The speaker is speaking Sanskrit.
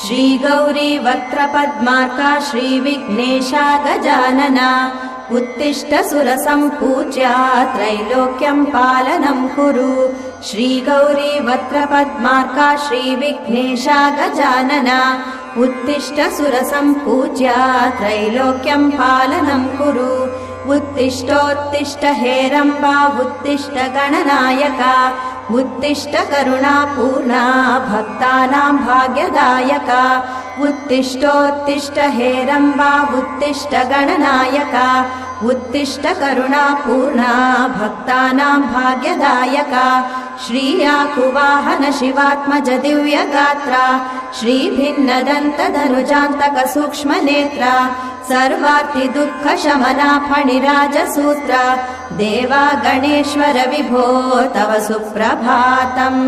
श्रीगौरी वक्त्रपद्मार्का श्रीविघ्नेशा गजानना उत्तिष्ठ सुरसम्पूज्या त्रैलोक्यं पालनं कुरु श्रीगौरी वक्त्रपद्मार्का श्रीविघ्नेशा गजानना उत्तिष्ठ सुरसम्पूज्या त्रैलोक्यं पालनं कुरु उत्तिष्ठोत्तिष्ठ हेरम्बा उत्तिष्ठ गणनायका उत्तिष्ठ करुणापूर्णा भक्तानां भाग्यदायका उत्तिष्ठोत्तिष्ठ हेरम्बा उत्तिष्ठ गणनायका उत्तिष्ठ करुणापूर्णा भक्तानां भाग्यदायका श्रीयाकुवाहन शिवात्मज दिव्यगात्रा श्रीभिन्नदन्तधनुजान्तक सूक्ष्मनेत्रा सर्वार्ति दुःख शमना फणिराजसूत्रा देवा गणेश्वर विभो तव सुप्रभातम्।